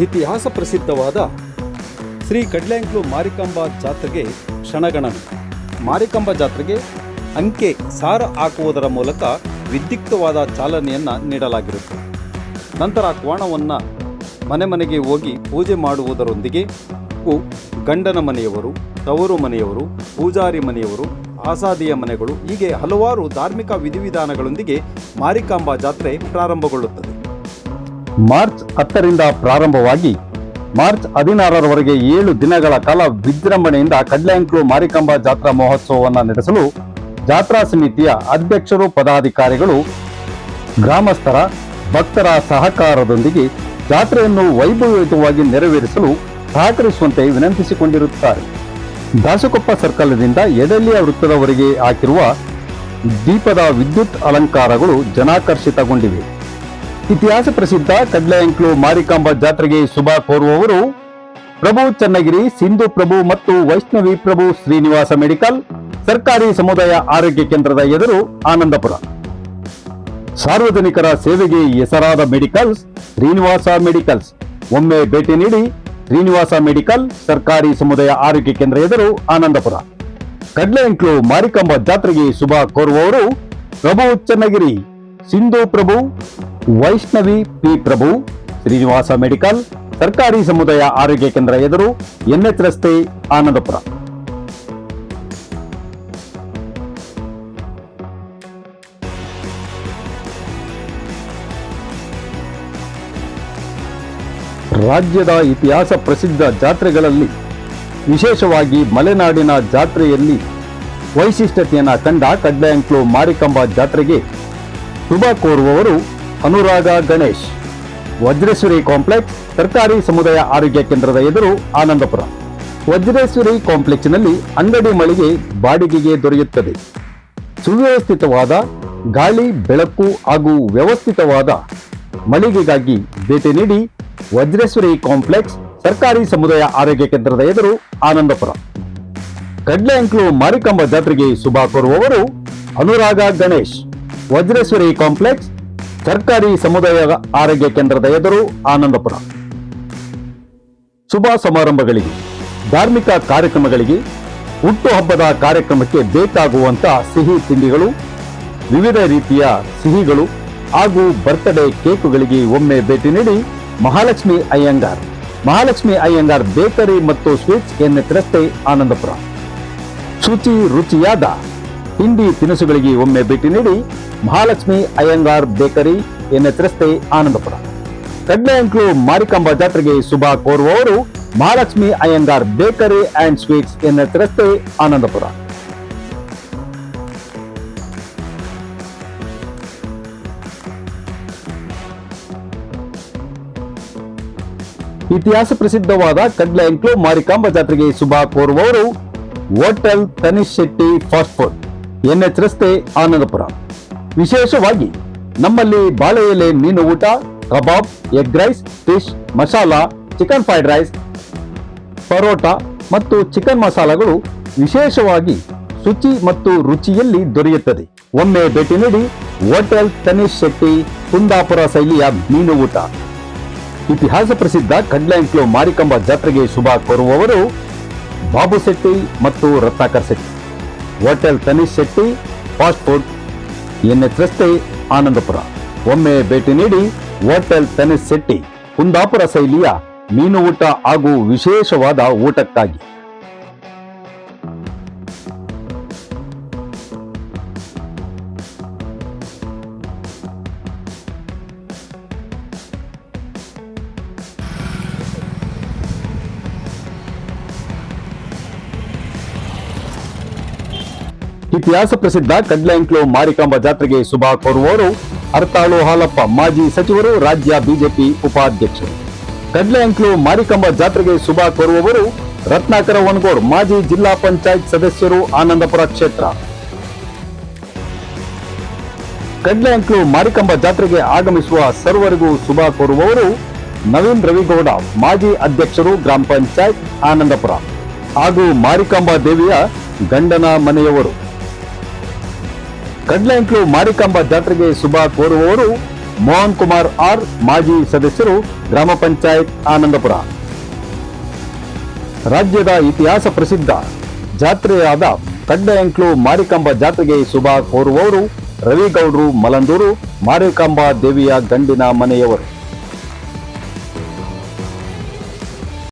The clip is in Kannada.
ಇತಿಹಾಸ ಪ್ರಸಿದ್ಧವಾದ ಶ್ರೀ ಕಡ್ಲೆಂಕ್ಲು ಮಾರಿಕಾಂಬಾ ಜಾತ್ರೆಗೆ ಕ್ಷಣಗಣನೆ. ಮಾರಿಕಾಂಬಾ ಜಾತ್ರೆಗೆ ಅಂಕೆ ಸಾರ ಹಾಕುವುದರ ಮೂಲಕ ವಿದ್ಯುಕ್ತವಾದ ಚಾಲನೆಯನ್ನು ನೀಡಲಾಗಿರುತ್ತದೆ. ನಂತರ ಕ್ವಾಣವನ್ನು ಮನೆ ಮನೆಗೆ ಹೋಗಿ ಪೂಜೆ ಮಾಡುವುದರೊಂದಿಗೆ ಗಂಡನ ಮನೆಯವರು, ತವರು ಮನೆಯವರು, ಪೂಜಾರಿ ಮನೆಯವರು, ಆಸಾದಿಯ ಮನೆಗಳು, ಹೀಗೆ ಹಲವಾರು ಧಾರ್ಮಿಕ ವಿಧಿವಿಧಾನಗಳೊಂದಿಗೆ ಮಾರಿಕಾಂಬಾ ಜಾತ್ರೆ ಪ್ರಾರಂಭಗೊಳ್ಳುತ್ತದೆ. ಮಾರ್ಚ್ 10ರಿಂದ ಪ್ರಾರಂಭವಾಗಿ ಮಾರ್ಚ್ 16ರವರೆಗೆ 7 ದಿನಗಳ ಕಾಲ ವಿಜೃಂಭಣೆಯಿಂದ ಕಡ್ಲೆಂಕ್ಲು ಮಾರಿಕಾಂಬಾ ಜಾತ್ರಾ ಮಹೋತ್ಸವವನ್ನು ನಡೆಸಲು ಜಾತ್ರಾ ಸಮಿತಿಯ ಅಧ್ಯಕ್ಷರು, ಪದಾಧಿಕಾರಿಗಳು, ಗ್ರಾಮಸ್ಥರ, ಭಕ್ತರ ಸಹಕಾರದೊಂದಿಗೆ ಜಾತ್ರೆಯನ್ನು ವೈಭವಯುತವಾಗಿ ನೆರವೇರಿಸಲು ಸಹಕರಿಸುವಂತೆ ವಿನಂತಿಸಿಕೊಂಡಿರುತ್ತಾರೆ. ದಾಸಕೊಪ್ಪ ಸರ್ಕಲ್ನಿಂದ ಎಡಳ್ಳಿಯ ವೃತ್ತದವರೆಗೆ ಹಾಕಿರುವ ದೀಪದ ವಿದ್ಯುತ್ ಅಲಂಕಾರಗಳು ಜನಾಕರ್ಷಿತಗೊಂಡಿವೆ. ಇತಿಹಾಸ ಪ್ರಸಿದ್ಧ ಕಡ್ಲೆಂಕ್ಲು ಮಾರಿಕಾಂಬಾ ಜಾತ್ರೆಗೆ ಶುಭ ಕೋರುವವರು ಪ್ರಭು ಚನ್ನಗಿರಿ, ಸಿಂಧು ಪ್ರಭು ಮತ್ತು ವೈಷ್ಣವಿ ಪ್ರಭು ಶ್ರೀನಿವಾಸ ಮೆಡಿಕಲ್, ಸರ್ಕಾರಿ ಸಮುದಾಯ ಆರೋಗ್ಯ ಕೇಂದ್ರದ ಎದುರು, ಆನಂದಪುರ. ಸಾರ್ವಜನಿಕರ ಸೇವೆಗೆ ಹೆಸರಾದ ಮೆಡಿಕಲ್ಸ್ ಶ್ರೀನಿವಾಸ ಮೆಡಿಕಲ್ಸ್. ಒಮ್ಮೆ ಭೇಟಿ ನೀಡಿ. ಶ್ರೀನಿವಾಸ ಮೆಡಿಕಲ್, ಸರ್ಕಾರಿ ಸಮುದಾಯ ಆರೋಗ್ಯ ಕೇಂದ್ರ ಎದುರು, ಆನಂದಪುರ. ಕಡ್ಲೆಂಕ್ಲು ಮಾರಿಕಾಂಬಾ ಜಾತ್ರೆಗೆ ಶುಭ ಕೋರುವವರು ಪ್ರಭು ಚನ್ನಗಿರಿ, ಸಿಂಧು ಪ್ರಭು, ವೈಷ್ಣವಿ ಪಿ ಪ್ರಭು, ಶ್ರೀನಿವಾಸ ಮೆಡಿಕಲ್, ಸರ್ಕಾರಿ ಸಮುದಾಯ ಆರೋಗ್ಯ ಕೇಂದ್ರ ಎದುರು, NH ರಸ್ತೆ, ಆನಂದಪುರ. ರಾಜ್ಯದ ಇತಿಹಾಸ ಪ್ರಸಿದ್ಧ ಜಾತ್ರೆಗಳಲ್ಲಿ ವಿಶೇಷವಾಗಿ ಮಲೆನಾಡಿನ ಜಾತ್ರೆಯಲ್ಲಿ ವೈಶಿಷ್ಟ್ಯತೆಯನ್ನು ಕಂಡ ಕಡ್ಲೆಂಕ್ಲು ಮಾರಿಕಾಂಬಾ ಜಾತ್ರೆಗೆ ಶುಭ ಕೋರುವವರು ಅನುರಾಗ ಗಣೇಶ್, ವಜ್ರೇಶ್ವರಿ ಕಾಂಪ್ಲೆಕ್ಸ್, ಸರ್ಕಾರಿ ಸಮುದಾಯ ಆರೋಗ್ಯ ಕೇಂದ್ರದ ಎದುರು, ಆನಂದಪುರ. ವಜ್ರೇಶ್ವರಿ ಕಾಂಪ್ಲೆಕ್ಸ್ನಲ್ಲಿ ಅಂಗಡಿ ಮಳಿಗೆ ಬಾಡಿಗೆಗೆ ದೊರೆಯುತ್ತದೆ. ಸುವ್ಯವಸ್ಥಿತವಾದ ಗಾಳಿ, ಬೆಳಕು ಹಾಗೂ ವ್ಯವಸ್ಥಿತವಾದ ಮಳಿಗೆಗಾಗಿ ಭೇಟಿ ನೀಡಿ. ವಜ್ರೇಶ್ವರಿ ಕಾಂಪ್ಲೆಕ್ಸ್, ಸರ್ಕಾರಿ ಸಮುದಾಯ ಆರೋಗ್ಯ ಕೇಂದ್ರದ ಎದುರು, ಆನಂದಪುರ. ಕಡ್ಲೆಂಕ್ಲು ಮಾರಿಕಾಂಬಾ ಜಾತ್ರೆಗೆ ಶುಭ ಕೋರುವವರು ಅನುರಾಗ ಗಣೇಶ್, ವಜ್ರೇಶ್ವರಿ ಕಾಂಪ್ಲೆಕ್ಸ್, ಸರ್ಕಾರಿ ಸಮುದಾಯ ಆರೋಗ್ಯ ಕೇಂದ್ರದ ಎದುರು, ಆನಂದಪುರ. ಶುಭ ಸಮಾರಂಭಗಳಿಗೆ, ಧಾರ್ಮಿಕ ಕಾರ್ಯಕ್ರಮಗಳಿಗೆ, ಹುಟ್ಟುಹಬ್ಬದ ಕಾರ್ಯಕ್ರಮಕ್ಕೆ ಬೇಕಾಗುವಂತಹ ಸಿಹಿ ತಿಂಡಿಗಳು, ವಿವಿಧ ರೀತಿಯ ಸಿಹಿಗಳು ಹಾಗೂ ಬರ್ತ್ಡೇ ಕೇಕುಗಳಿಗೆ ಒಮ್ಮೆ ಭೇಟಿ ನೀಡಿ. ಮಹಾಲಕ್ಷ್ಮಿ ಅಯ್ಯಂಗಾರ್, ಮಹಾಲಕ್ಷ್ಮಿ ಅಯ್ಯಂಗಾರ್ ಬೇಕರಿ ಮತ್ತು ಸ್ವೀಟ್ಸ್, NH ರಸ್ತೆ, ಆನಂದಪುರ. ಶುಚಿ ರುಚಿಯಾದ ತಿಂಡಿ ತಿನಿಸುಗಳಿಗೆ ಒಮ್ಮೆ ಭೇಟಿ ನೀಡಿ. ಮಹಾಲಕ್ಷ್ಮಿ ಅಯ್ಯಂಗಾರ್ ಬೇಕರಿ, NH ರಸ್ತೆ, ಆನಂದಪುರ. ಕಡ್ಲೆಂಕ್ಲು ಮಾರಿಕಾಂಬಾ ಜಾತ್ರೆಗೆ ಶುಭ ಕೋರುವವರು Mahalakshmi Iyengar bakery and sweets, NH ರಸ್ತೆ, ಆನಂದಪುರ. ಇತಿಹಾಸ ಪ್ರಸಿದ್ಧವಾದ ಕಡ್ಲೆಂಕ್ಲು ಮಾರಿಕಾಂಬಾ ಜಾತ್ರೆಗೆ ಶುಭ ಕೋರುವವರು hotel Tanish Shetty fast food, NH ರಸ್ತೆ, ಆನಂದಪುರ. ವಿಶೇಷವಾಗಿ ನಮ್ಮಲ್ಲಿ ಬಾಳೆ ಎಲೆ ಮೀನು ಊಟ, kebab, egg rice, fish masala, chicken fried rice, parotta ಮತ್ತು ಚಿಕನ್ ಮಸಾಲಾಗಳು ವಿಶೇಷವಾಗಿ ಶುಚಿ ಮತ್ತು ರುಚಿಯಲ್ಲಿ ದೊರೆಯುತ್ತದೆ. ಒಮ್ಮೆ ಭೇಟಿ ನೀಡಿ. ಹೋಟೆಲ್ ತನಿಷ್ ಶೆಟ್ಟಿ, ಕುಂದಾಪುರ ಶೈಲಿಯ ಮೀನು ಊಟ. ಇತಿಹಾಸ ಪ್ರಸಿದ್ಧ ಕಡ್ಲೆಂಕ್ಲು ಮಾರಿಕಾಂಬಾ ಜಾತ್ರೆಗೆ ಶುಭ ಕೋರುವವರು ಬಾಬು ಶೆಟ್ಟಿ ಮತ್ತು Ratnakar Shetty, hotel Tanish Shetty fast food, NH ರಸ್ತೆ, ಆನಂದಪುರ. ಒಮ್ಮೆ ಭೇಟಿ ನೀಡಿ. ಹೋಟೆಲ್ ತನಿಷ್ ಶೆಟ್ಟಿ, ಕುಂದಾಪುರ ಶೈಲಿಯ ಮೀನು ಊಟ ಹಾಗೂ ವಿಶೇಷವಾದ ಊಟಕ್ಕಾಗಿ. ಇತಿಹಾಸ ಪ್ರಸಿದ್ಧ ಕಡ್ಲೆಂಕ್ಲು ಮಾರಿಕಾಂಬಾ ಜಾತ್ರೆಗೆ ಶುಭ ಕೋರುವವರು ಅರ್ತಾಳು ಹಾಲಪ್ಪ, ಮಾಜಿ ಸಚಿವರು, ರಾಜ್ಯ ಬಿಜೆಪಿ ಉಪಾಧ್ಯಕ್ಷರು. ಕಡ್ಲೆಂಕ್ಲು ಮಾರಿಕಾಂಬಾ ಜಾತ್ರೆಗೆ ಶುಭ ಕೋರುವವರು ರತ್ನಾಕರ ವನಗೋಡ್, ಮಾಜಿ ಜಿಲ್ಲಾ ಪಂಚಾಯತ್ ಸದಸ್ಯರು, ಆನಂದಪುರ ಕ್ಷೇತ್ರ. ಕಡ್ಲೆಂಕ್ಲು ಮಾರಿಕಾಂಬಾ ಜಾತ್ರೆಗೆ ಆಗಮಿಸುವ ಸರ್ವರಿಗೂ ಶುಭ ಕೋರುವವರು ನವೀನ್ ರವಿಗೌಡ, ಮಾಜಿ ಅಧ್ಯಕ್ಷರು, ಗ್ರಾಮ ಪಂಚಾಯತ್, ಆನಂದಪುರ ಹಾಗೂ ಮಾರಿಕಾಂಬಾ ದೇವಿಯ ಗಂಡನ ಮನೆಯವರು. ಕಡ್ಲೆಂಕ್ಲು ಮಾರಿಕಾಂಬಾ ಜಾತ್ರೆಗೆ ಶುಭ ಕೋರುವವರು ಮೋಹನ್ ಕುಮಾರ್ ಆರ್, ಮಾಜಿ ಸದಸ್ಯರು, ಗ್ರಾಮ ಪಂಚಾಯತ್ ಆನಂದಪುರ. ರಾಜ್ಯದ ಇತಿಹಾಸ ಪ್ರಸಿದ್ಧ ಜಾತ್ರೆಯಾದ ಕಡ್ಲೆಯಂಕ್ಲು ಮಾರಿಕಾಂಬಾ ಜಾತ್ರೆಗೆ ಶುಭ ಕೋರುವವರು ರವಿಗೌಡರು ಮಲಂದೂರು, ಮಾರಿಕಾಂಬಾ ದೇವಿಯ ಗಂಡಿನ ಮನೆಯವರು.